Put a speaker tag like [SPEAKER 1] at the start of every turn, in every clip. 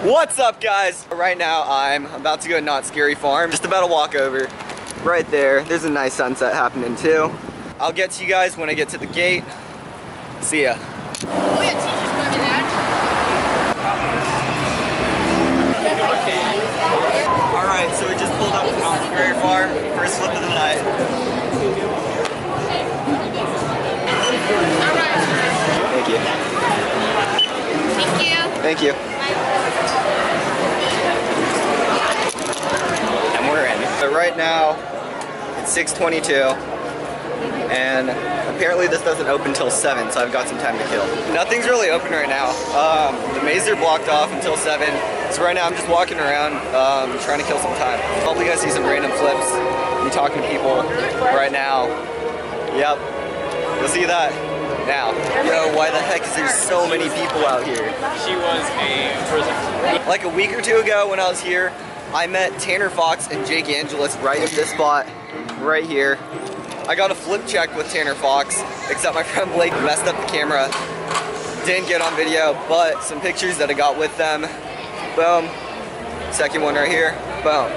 [SPEAKER 1] What's up, guys? Right now I'm about to go to Knott Scary Farm. Just about to walk over. Right there. There's a nice sunset happening too. I'll get to you guys when I get to the gate. See ya.
[SPEAKER 2] Oh yeah, teachers coming in.
[SPEAKER 1] Alright, so we just pulled up to Knott Scary Farm. First flip of the night.
[SPEAKER 2] Alright.
[SPEAKER 1] Thank you.
[SPEAKER 2] Thank you.
[SPEAKER 1] Thank you. And we're in. So right now, it's 6:22. And apparently this doesn't open till 7, so I've got some time to kill. Nothing's really open right now. The mazes are blocked off until 7. So right now I'm just walking around trying to kill some time. Hopefully you guys see some random flips. I'm talking to people right now. Yep, you'll see that now. Yo, why the heck is there so many people out here?
[SPEAKER 3] She was a prison.
[SPEAKER 1] Like a week or two ago when I was here, I met Tanner Fox and Jake Angelis right in this spot, right here. I got a flip check with Tanner Fox, except my friend Blake messed up the camera. Didn't get on video, but some pictures that I got with them. Boom. Second one right here. Boom.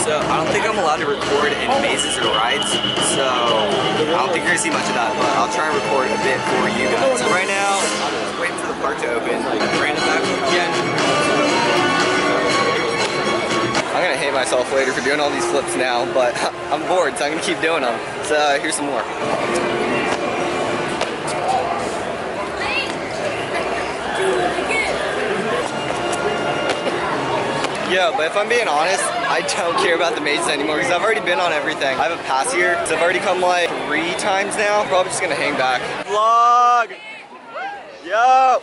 [SPEAKER 1] So I don't think I'm allowed to record in mazes or rides, so I don't think you're gonna see much of that, but I'll try and record a bit for you guys. Right now, I'm just waiting for the park to open. Ran it back again. I'm gonna hate myself later for doing all these flips now, but I'm bored, so I'm gonna keep doing them. So here's some more. Yeah, but if I'm being honest, I don't care about the mazes anymore because I've already been on everything. I have a pass here, so I've already come like 3 times now. Probably just gonna hang back. Vlog! Yo!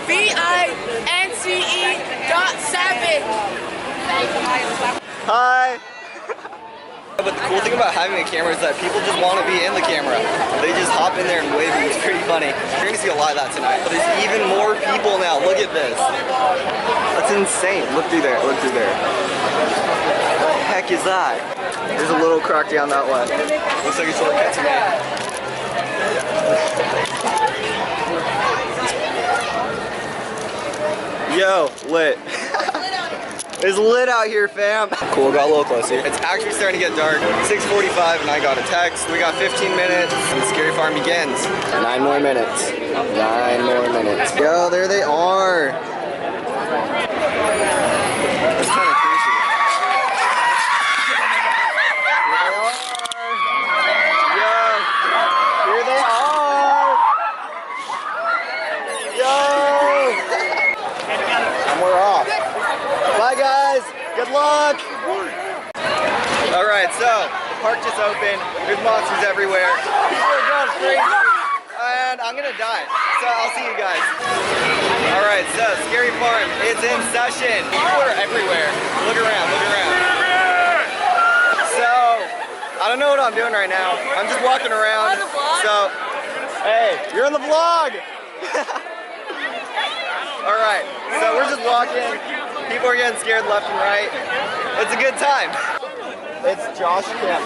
[SPEAKER 2] VINCE.7.
[SPEAKER 1] Hi! But the cool thing about having a camera is that people just want to be in the camera. They just hop in there and wave, and it's pretty funny. You're gonna see a lot of that tonight. But there's even more people now. Look at this. That's insane. Look through there. Look through there. What the heck is that? There's a little crack down that way. Looks like a shortcut to me. Yo, lit. It's lit out here, fam. Cool, got a little closer. It's actually starting to get dark. 6:45 and I got a text. We got 15 minutes and the Scary Farm begins. 9 more minutes. 9 more minutes. Yo, there they are. That's kind of crazy. Here they are. Yo, here they are. Yo. And we're off. Bye guys, good luck! Alright, so the park just opened, there's monsters everywhere, people are going crazy, and I'm gonna die, so I'll see you guys. Alright, so Scary Farm is in session. People are everywhere. Look around, look around. So, I don't know what I'm doing right now. I'm just walking around. So, hey, you're in the vlog! Alright, so we're just walking. People are getting scared left and right. It's a good time. It's Josh Kim.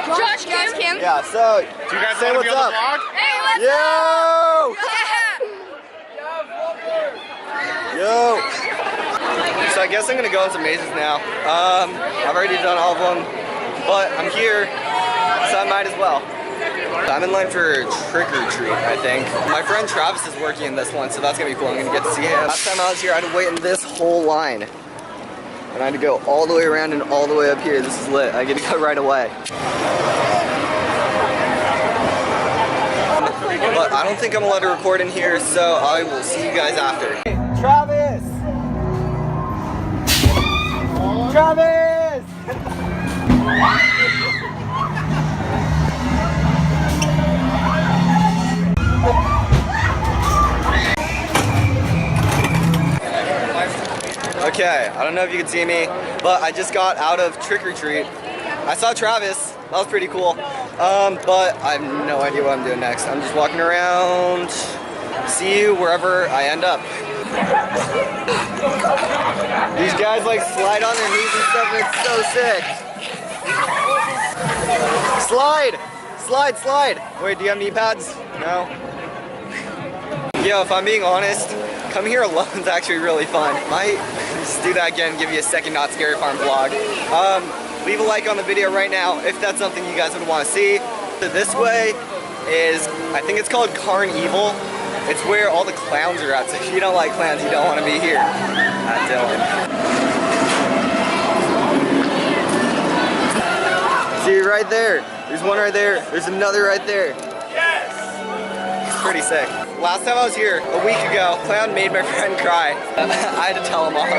[SPEAKER 2] Josh Kim?
[SPEAKER 1] Yeah, so do you guys say what's up?
[SPEAKER 2] Hey, what's
[SPEAKER 1] Yo!
[SPEAKER 2] up?
[SPEAKER 1] Yo! So I guess I'm gonna go on some mazes now. I've already done all of them, but I'm here, so I might as well. I'm in line for trick or treat, I think. My friend Travis is working in this one, so that's gonna be cool. I'm gonna get to see him. Last time I was here, I had to wait in this whole line. And I had to go all the way around and all the way up here. This is lit. I get to go right away. But I don't think I'm allowed to record in here, so I will see you guys after. Hey, Travis! Travis! Okay, I don't know if you can see me, but I just got out of trick or treat. I saw Travis, that was pretty cool. But I have no idea what I'm doing next. I'm just walking around, see you wherever I end up. These guys like slide on their knees and stuff, and it's so sick. Slide! Slide, slide! Wait, do you have knee pads? No? Yo, if I'm being honest, Come here alone is actually really fun. Might just do that again, give you a second Not Scary Farm vlog. Leave a like on the video right now if that's something you guys would want to see. This way is, I think it's called Carnival. It's where all the clowns are at, so if you don't like clowns, you don't want to be here. Dylan. See, right there. There's one right there. There's another right there.
[SPEAKER 3] Yes!
[SPEAKER 1] It's pretty sick. Last time I was here, a week ago, clown made my friend cry. I had to tell him off. Oh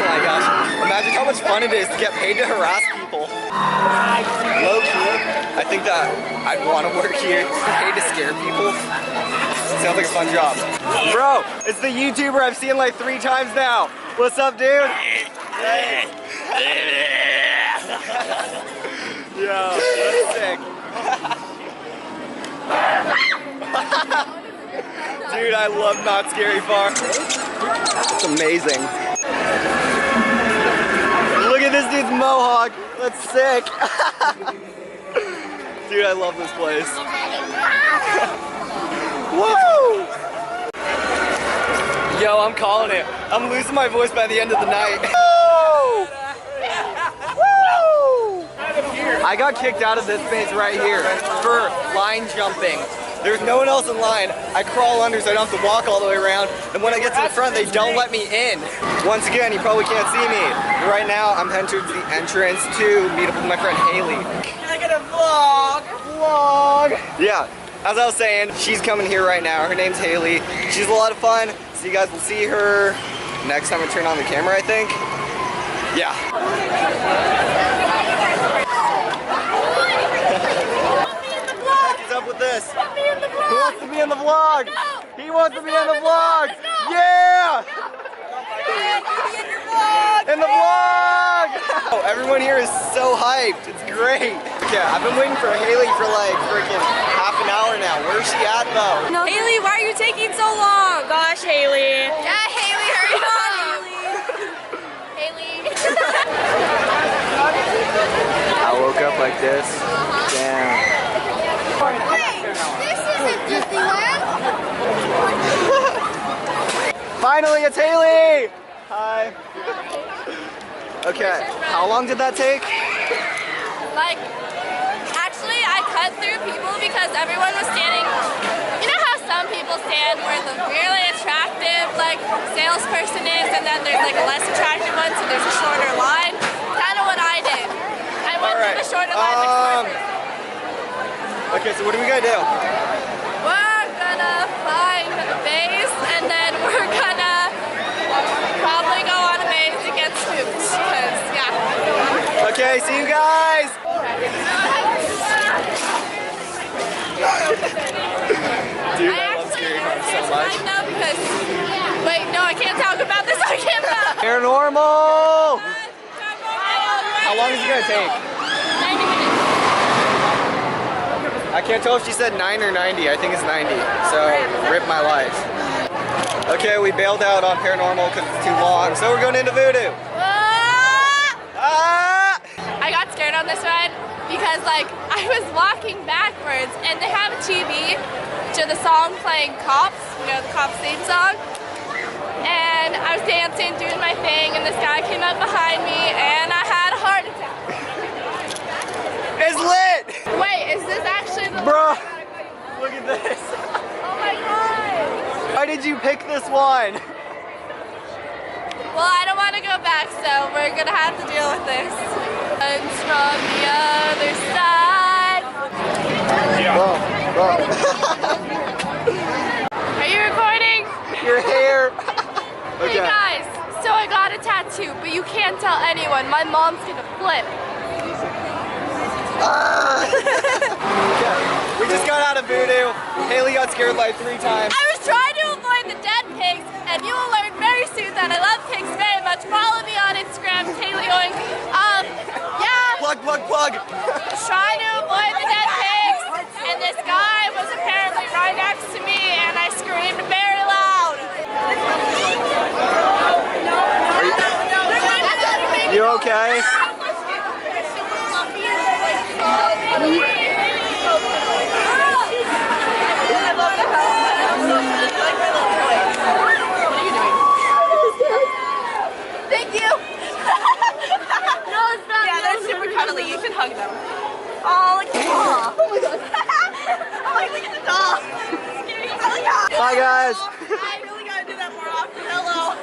[SPEAKER 1] my gosh. Imagine how much fun it is to get paid to harass people. Low key, I think that I'd want to work here. Paid to scare people. Sounds like a fun job. Bro, it's the YouTuber I've seen like 3 times now. What's up, dude? Hey. Yo, that's sick. Dude, I love Not Scary Farm. It's amazing. Look at this dude's mohawk. That's sick. Dude, I love this place. Woo! Yo, I'm calling it. I'm losing my voice by the end of the night. Woo! Woo! I got kicked out of this space right here for line jumping. There's no one else in line. I crawl under so I don't have to walk all the way around. And when I get to the front, they don't let me in. Once again, you probably can't see me. Right now, I'm heading to the entrance to meet up with my friend Haley. I got a vlog. Yeah, as I was saying, she's coming here right now. Her name's Haley. She's a lot of fun. So you guys will see her next time I turn on the camera, I think. Yeah. With this. Who wants to be in the vlog? No. He wants to be in the vlog. Yeah! In the vlog! Oh, everyone here is so hyped. It's great. Yeah, I've been waiting for Haley for like freaking half an hour now. Where's she at though?
[SPEAKER 2] No. Haley, why are you taking so long? Gosh, Haley. Yeah, Haley, hurry up. Haley.
[SPEAKER 1] I woke up like this. Damn.
[SPEAKER 2] Hey, this isn't Disneyland.
[SPEAKER 1] Finally, it's Haley! Hi. Okay, how long did that take?
[SPEAKER 2] Like, actually, I cut through people because everyone was standing. You know how some people stand where the really attractive, like, salesperson is, and then there's like a less attractive one, so there's a shorter line? Kind of what I did. I went through the shorter line next door.
[SPEAKER 1] Okay, so what are we gonna do?
[SPEAKER 2] We're gonna find the base, and then we're gonna probably go on a maze to get spooked, because, yeah.
[SPEAKER 1] Okay, see you guys! Dude, I love Scary Farm so much.
[SPEAKER 2] Wait, no, I can't talk about this on camera!
[SPEAKER 1] Paranormal! How long is it gonna take?
[SPEAKER 2] 90 minutes.
[SPEAKER 1] I can't tell if she said 9 or 90. I think it's 90. So, rip my life. Okay, we bailed out on Paranormal because it's too long. So we're going into Voodoo.
[SPEAKER 2] I got scared on this ride because, like, I was walking backwards and they have a TV to the song playing Cops, you know, the Cops theme song. And I was dancing, doing my thing, and this guy came up behind me and I had a heart attack.
[SPEAKER 1] It's lit!
[SPEAKER 2] Wait, is this actually the
[SPEAKER 1] Bro, look at this.
[SPEAKER 2] Oh my god!
[SPEAKER 1] Why did you pick this one?
[SPEAKER 2] Well, I don't want to go back, so we're gonna have to deal with this. And from the other side.
[SPEAKER 1] Yeah.
[SPEAKER 2] Are you recording?
[SPEAKER 1] Your hair.
[SPEAKER 2] Okay. Hey guys, so I got a tattoo, but you can't tell anyone. My mom's gonna flip.
[SPEAKER 1] We just got out of Voodoo. Haley got scared like 3 times.
[SPEAKER 2] I was trying to avoid the dead pigs, and you will learn very soon that I love pigs very much. Follow me on Instagram, Haley Oink. Yeah.
[SPEAKER 1] Plug.
[SPEAKER 2] Trying to avoid the dead pigs, and this guy was apparently right next to me, and I screamed very loud.
[SPEAKER 1] You okay? Hi guys.
[SPEAKER 2] I really gotta do that more often. Hello.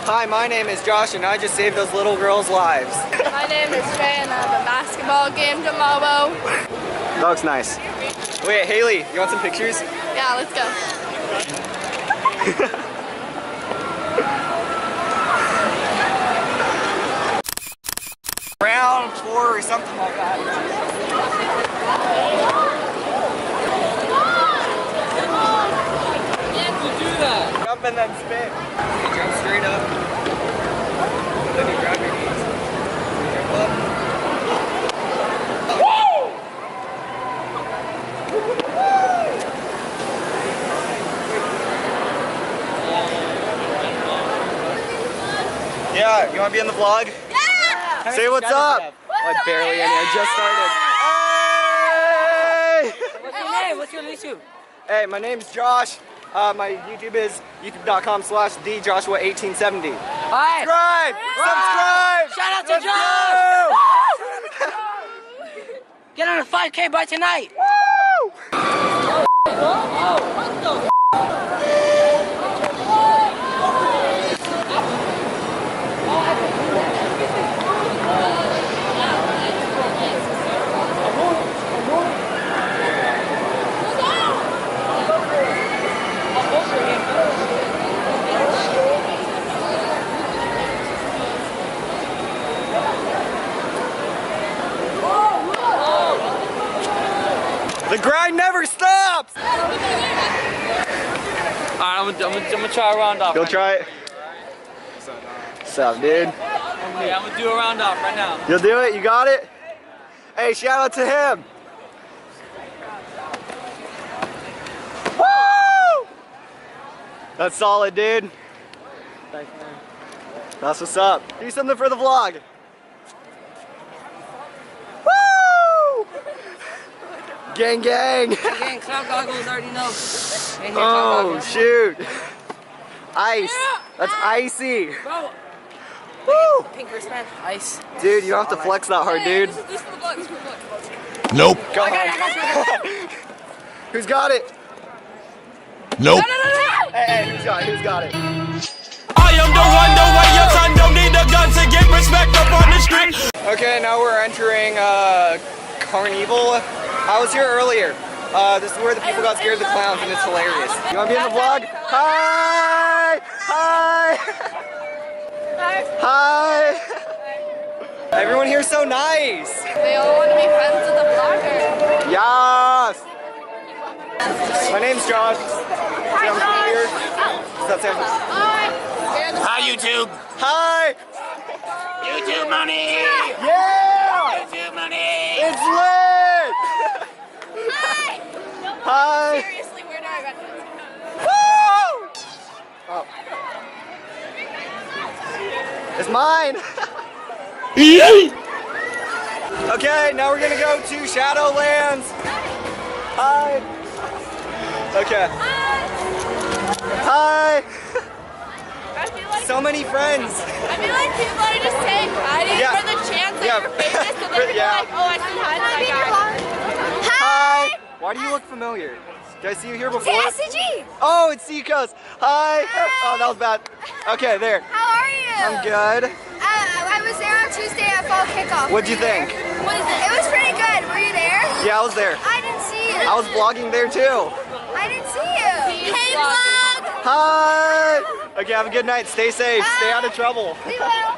[SPEAKER 1] Hi, my name is Josh and I just saved those little girls' lives.
[SPEAKER 2] My name is Trey and I have a basketball game tomorrow.
[SPEAKER 1] That looks nice. Wait, Haley, you want some pictures?
[SPEAKER 2] Yeah, let's go.
[SPEAKER 1] Round 4 or something like that. Jump and then spin. You jump straight up. Then you grab your knees. Jump up. Yeah, you want to be in the vlog?
[SPEAKER 2] Yeah!
[SPEAKER 1] Say what's up. Oh, barely any. I just started. Hey!
[SPEAKER 4] What's your name? What's your YouTube?
[SPEAKER 1] Hey, my name's Josh. My YouTube is youtube.com/thejoshua1870.
[SPEAKER 4] Hi.
[SPEAKER 1] Subscribe!
[SPEAKER 4] Shout out to
[SPEAKER 1] Let's
[SPEAKER 4] Josh! Get on a 5K by tonight.
[SPEAKER 1] The grind never stops!
[SPEAKER 3] Alright, I'm gonna try a round off.
[SPEAKER 1] Go try it. What's up, dude?
[SPEAKER 3] Yeah, I'm gonna do a round off right now.
[SPEAKER 1] You'll do it? You got it? Hey, shout out to him! Woo! That's solid, dude.
[SPEAKER 3] Thanks, man.
[SPEAKER 1] That's what's up. Do something for the vlog. Woo! Gang, gang!
[SPEAKER 4] Gang, cloud goggles already know. Ain't here,
[SPEAKER 1] Oh,
[SPEAKER 4] cloud goggles.
[SPEAKER 1] shoot. Ice. That's icy.
[SPEAKER 4] Bro,
[SPEAKER 1] Woo!
[SPEAKER 4] pink wristband, ice.
[SPEAKER 1] Dude, you don't have to flex that hard, dude.
[SPEAKER 2] This is for the vlog. This is for the vlog.
[SPEAKER 5] Nope.
[SPEAKER 1] Go on. Who's got it?
[SPEAKER 5] Nope.
[SPEAKER 1] Hey, who's got it? Who's got it?
[SPEAKER 6] I am the one, the way your son don't need a gun to get respect up on the street.
[SPEAKER 1] Okay, now we're entering Carnival. I was here earlier. This is where the people got scared of the clowns, and it's hilarious. You want to be in the vlog? Hi! Hi! Hi! Everyone here's so nice.
[SPEAKER 2] They all want to be friends with the vlogger.
[SPEAKER 1] Yes! My name's Josh. Sounds weird. Does that sound?
[SPEAKER 6] Hi, YouTube.
[SPEAKER 1] Hi!
[SPEAKER 6] YouTube money.
[SPEAKER 1] Yeah!
[SPEAKER 6] YouTube money.
[SPEAKER 1] It's lit!
[SPEAKER 2] Hi!
[SPEAKER 1] Hi!
[SPEAKER 2] Seriously, where do I recognize you?
[SPEAKER 1] Woo! Oh. It's mine! Okay, now we're gonna go to Shadowlands. Hi! Okay. Hi!
[SPEAKER 2] I feel like
[SPEAKER 1] So many friends!
[SPEAKER 2] I feel like people are just saying hi to you
[SPEAKER 1] Yeah.
[SPEAKER 2] for the chance that
[SPEAKER 1] Yeah.
[SPEAKER 2] you're famous, so they're
[SPEAKER 1] Yeah.
[SPEAKER 2] like, oh, I said hi to that guy.
[SPEAKER 1] Hi! Why do you look familiar? Did I see you here before?
[SPEAKER 2] SCG!
[SPEAKER 1] Oh, it's Seacoast! Hi! Oh, that was bad. Okay, there.
[SPEAKER 7] How are you?
[SPEAKER 1] I'm good.
[SPEAKER 7] I was there on Tuesday at fall kickoff.
[SPEAKER 1] What'd you
[SPEAKER 7] Were
[SPEAKER 1] think?
[SPEAKER 7] there? What is it? It was pretty good. Were you there?
[SPEAKER 1] Yeah, I was there.
[SPEAKER 7] I didn't see you.
[SPEAKER 1] I was vlogging there too.
[SPEAKER 7] I didn't see you. Hey, vlog.
[SPEAKER 1] Hi! Okay, have a good night. Stay safe. Stay out of trouble.
[SPEAKER 7] We will.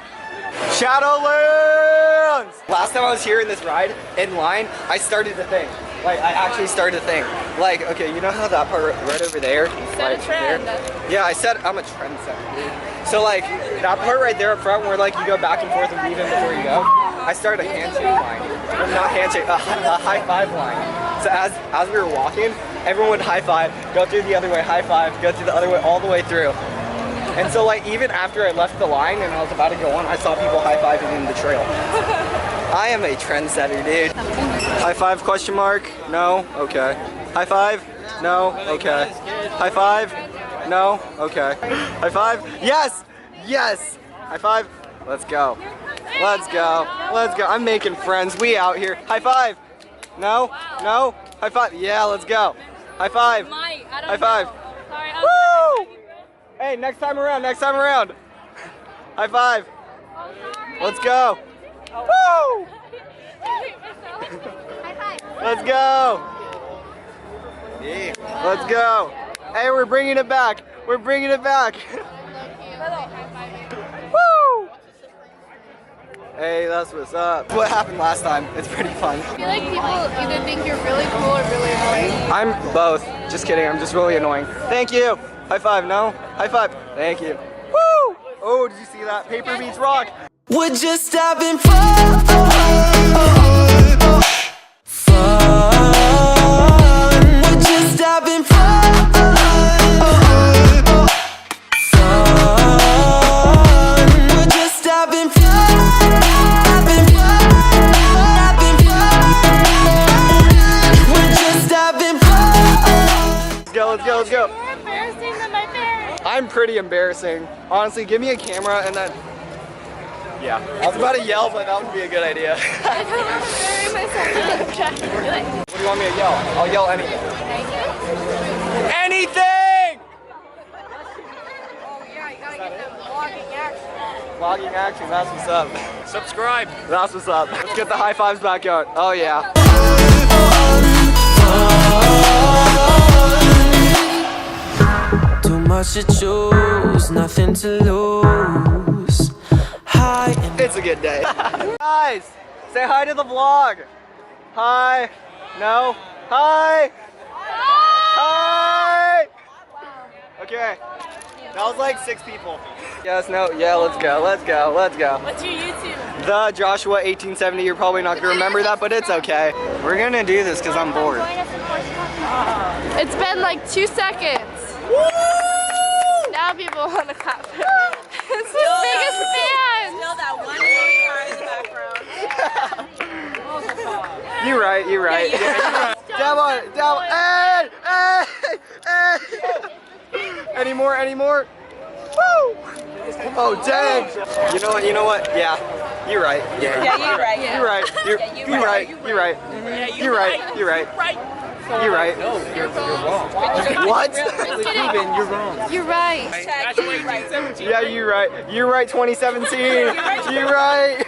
[SPEAKER 1] Shadowlands! Last time I was here in this ride, in line, I started the thing. Like, I actually started the thing. Like, okay, you know how that part right over there?
[SPEAKER 2] set a
[SPEAKER 1] right
[SPEAKER 2] trend.
[SPEAKER 1] there? Yeah, I said I'm a trendsetter, dude. So like, that part right there up front where like you go back and forth and weave in before you go, I started a handshake line. Well, not handshake, a high five line. So as we were walking, everyone would high five, go through the other way, high five, go through the other way, all the way through. And so like even after I left the line and I was about to go on, I saw people high-fiving in the trail. I am a trendsetter, dude. High five, question mark? No? Okay. High five? No? Okay. High five? No? Okay. High five? Yes! Yes! High five? Let's go. Let's go. Let's go. I'm making friends. We out here. High five? No? No? High five? Yeah, let's go. High five.
[SPEAKER 2] Might. I don't
[SPEAKER 1] High five.
[SPEAKER 2] know. Sorry.
[SPEAKER 1] Woo! Hey, next time around. Next time around. High five. Let's go. Woo!
[SPEAKER 7] High five.
[SPEAKER 1] Let's go. Yeah. Let's go. Hey, we're bringing it back. We're bringing it back. Woo! Hey, that's what's up. What happened last time? It's pretty fun.
[SPEAKER 2] I feel like people either think you're really cool or really annoying.
[SPEAKER 1] I'm both. Just kidding. I'm just really annoying. Thank you. High five. No? High five. Thank you. Woo! Oh, did you see that? Paper beats rock.
[SPEAKER 6] We're just having fun. We're just having fun. We're just having fun. Having fun. We're just having fun.
[SPEAKER 1] Let's go, let's go, let's go.
[SPEAKER 2] More embarrassing than my parents.
[SPEAKER 1] I'm pretty embarrassing. Honestly, give me a camera and then... Yeah. I was about to yell, but that would be a good idea.
[SPEAKER 2] I don't want to bury myself in the trash.
[SPEAKER 1] What do you want me to yell? I'll yell anything. Anything!
[SPEAKER 4] Oh yeah, you gotta get that vlogging action.
[SPEAKER 1] Vlogging action, that's what's up.
[SPEAKER 3] Subscribe.
[SPEAKER 1] That's what's up. Let's get the high fives back out. Oh yeah.
[SPEAKER 6] Too much to choose, nothing to lose. High and
[SPEAKER 1] It's a good day. Guys, say hi to the vlog. Hi. No. Hi. Hi. Okay. That was like 6 people. Yes, no, yeah, let's go, let's go, let's go.
[SPEAKER 2] What's your YouTube?
[SPEAKER 1] The Joshua 1870, you're probably not gonna remember that, but it's okay. We're gonna do this because I'm bored.
[SPEAKER 2] It's been like 2 seconds. Now people want to clap. It's the biggest fan.
[SPEAKER 4] Still that one car in the background.
[SPEAKER 1] You're right, you're right. Down on it, down on it. Hey, hey. Any more, any more? Woo! Oh, dang. You know what? Yeah, you're right.
[SPEAKER 4] Yeah, you're right.
[SPEAKER 1] You're right. You're right. You're right. You're right. You're right. You're right.
[SPEAKER 3] No, you're wrong.
[SPEAKER 1] What?
[SPEAKER 3] Ruben, you're wrong.
[SPEAKER 2] You're right.
[SPEAKER 1] Yeah, you're right. You're right, 2017. You're right.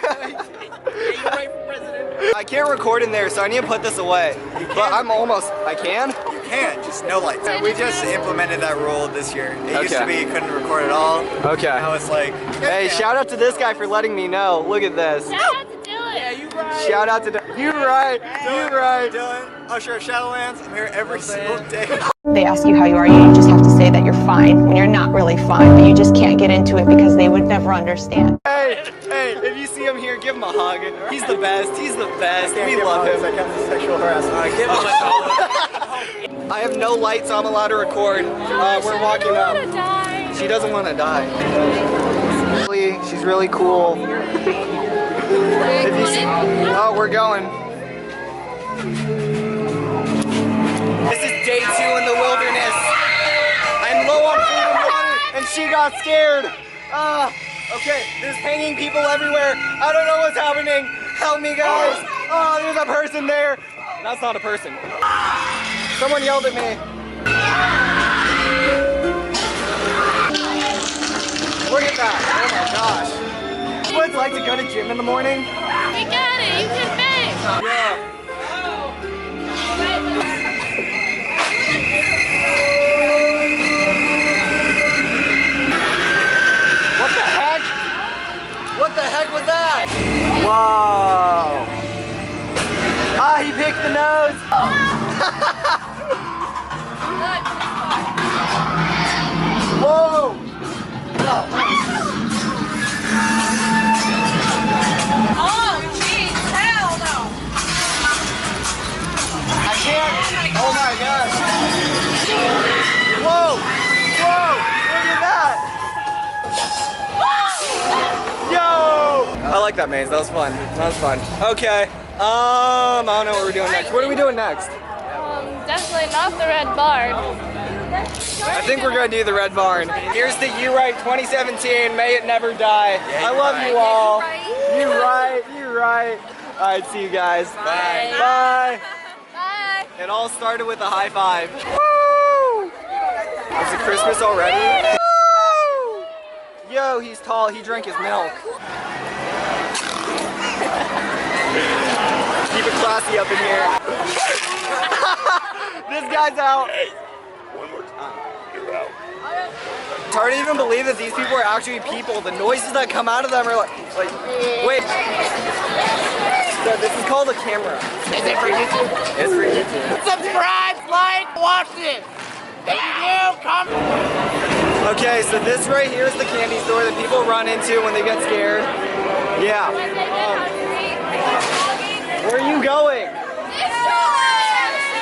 [SPEAKER 1] I can't record in there, so I need to put this away. But I'm almost. I can?
[SPEAKER 8] You can, just no lights. We just implemented that rule this year. It used to be you couldn't record at all.
[SPEAKER 1] Okay.
[SPEAKER 8] Now it's like,
[SPEAKER 1] Hey, shout out to this guy for letting me know. Look at this.
[SPEAKER 2] Shout out to Dylan.
[SPEAKER 3] Yeah, you right.
[SPEAKER 1] Shout out to you right. You right.
[SPEAKER 8] Dylan, Usher of Shadowlands, I'm here every single day.
[SPEAKER 9] They ask you how you are, you just have to say that you're fine when you're not really fine, but you just can't get into it because they would never understand.
[SPEAKER 1] Hey, if you see him here, give him a hug. He's the best. He's the best. We love him.
[SPEAKER 8] I can't do sexual harassment.
[SPEAKER 3] Give him a
[SPEAKER 1] I have no light, so I'm allowed to record. We're walking
[SPEAKER 2] I
[SPEAKER 1] up.
[SPEAKER 2] don't want to die.
[SPEAKER 1] She doesn't want to die. She's really cool. If you see, oh, we're going. This is day 2 in the wilderness. I'm low on food and water, and she got scared. Okay, there's hanging people everywhere. I don't know what's happening. Help me, guys. Oh, there's a person there. That's not a person. Someone yelled at me. Look at that. Oh my gosh. What it's like to go to gym in the morning?
[SPEAKER 2] You got it. You can make.
[SPEAKER 1] Yeah. What the heck? What the heck was that? Whoa. Ah, he picked the nose. Whoa.
[SPEAKER 4] Oh, jeez, hell no.
[SPEAKER 1] I can't. Oh my gosh. Whoa. Whoa. Look at that. Yo. I like that maze. That was fun. That was fun. Okay. I don't know what we're doing next. What are we doing next?
[SPEAKER 2] Definitely not the red barn.
[SPEAKER 1] I think we're gonna do the Red Barn. Here's the You Right 2017. May it never die. I love you all. You right. You right. All right. See you guys.
[SPEAKER 8] Bye.
[SPEAKER 1] Bye.
[SPEAKER 2] Bye.
[SPEAKER 1] It all started with a high five. Woo! Is it Christmas already? Woo! Yo, he's tall. He drank his milk. Keep it classy up in here. This guy's out.
[SPEAKER 5] One more time. You're out.
[SPEAKER 1] It's hard to even believe that these people are actually people. The noises that come out of them are like wait. So this is called a camera.
[SPEAKER 3] Is it for YouTube?
[SPEAKER 1] It's for YouTube.
[SPEAKER 3] Subscribe, like, watch this. If you do, come.
[SPEAKER 1] Okay, so this right here is the candy store that people run into when they get scared. Yeah. Where are you going?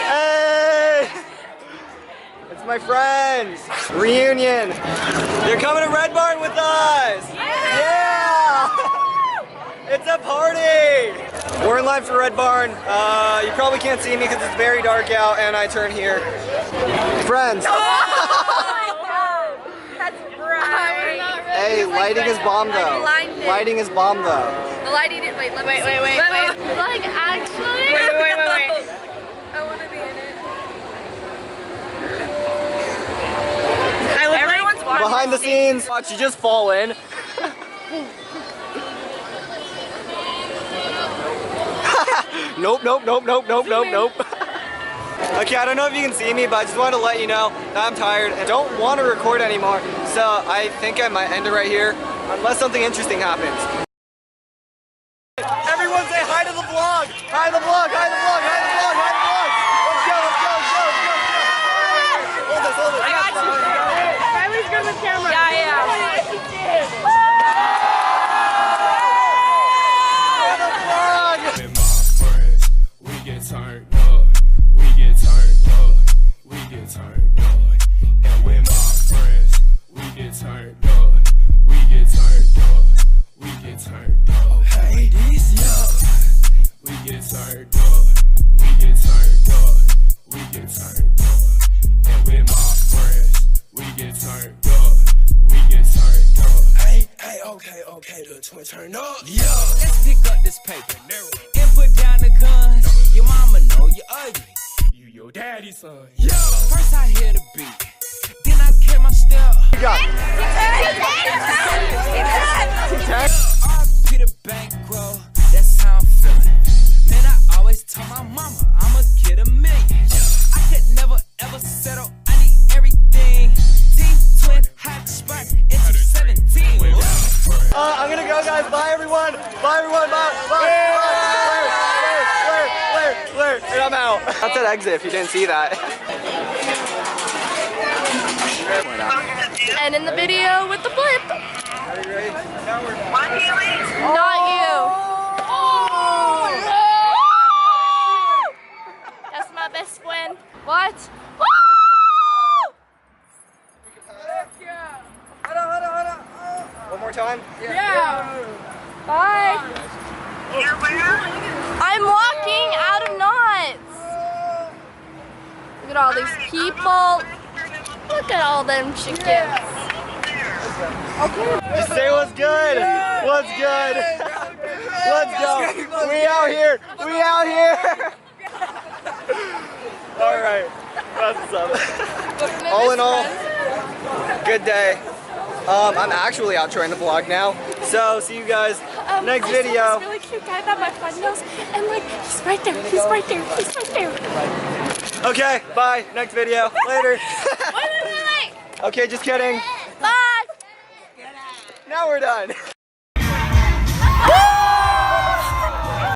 [SPEAKER 1] Hey! It's my friends. Reunion. They're coming to Red Barn with us. Yeah! It's a party. We're in line for Red Barn. You probably can't see me because it's very dark out and I turn here. Friends.
[SPEAKER 4] That's bright.
[SPEAKER 1] Hey, lighting is bomb though. Lighting is bomb though.
[SPEAKER 4] The lighting didn't. Wait.
[SPEAKER 2] Like, actually?
[SPEAKER 4] Wait. I want to be in it. Everyone's watching.
[SPEAKER 1] Behind the scenes. Watch you just fall in. Nope. Okay, I don't know if you can see me, but I just wanted to let you know that I'm tired and don't want to record anymore. So I think I might end it right here, unless something interesting happens. Everyone say hi to the vlog! Hi to the vlog! Hi to the vlog! Hi to the vlog! Hi to the vlog! Let's go! Hold this!
[SPEAKER 4] I got you. Riley's good with camera. Yeah.
[SPEAKER 6] Okay, the twin turn up. Yo, let's pick up this paper and put down the guns. Your mama know you ugly. You your daddy's son. Yo, first I hear the beat, then I carry my step.
[SPEAKER 1] You got it.
[SPEAKER 6] RP the bankroll, that's how I'm feeling. Man, I always tell my mama I'ma get $1 million. I could never ever settle. I need everything. T-twin, hot spot, into 17.
[SPEAKER 1] I'm gonna go, guys. Bye, everyone. Bye, everyone. Bye. Blair. And I'm out. That's an exit if you didn't see that.
[SPEAKER 2] And in the video with the blip.
[SPEAKER 1] Are you ready?
[SPEAKER 2] Not you. That's my best friend. What? Woo!
[SPEAKER 1] One more time?
[SPEAKER 2] Yeah. Bye. I'm walking out of Knott's. Look at all these people. Look at all them chickens.
[SPEAKER 1] Just say what's good. What's good. Let's go. We out here. All right. That's what's up. All in all, good day. I'm actually outroing the vlog now, so see you guys next video.
[SPEAKER 2] I saw this really cute guy that my friend knows, and like, he's right there.
[SPEAKER 1] Okay, bye. Next video. Later.
[SPEAKER 2] Wait.
[SPEAKER 1] Okay, just kidding.
[SPEAKER 2] Bye.
[SPEAKER 1] Now we're done.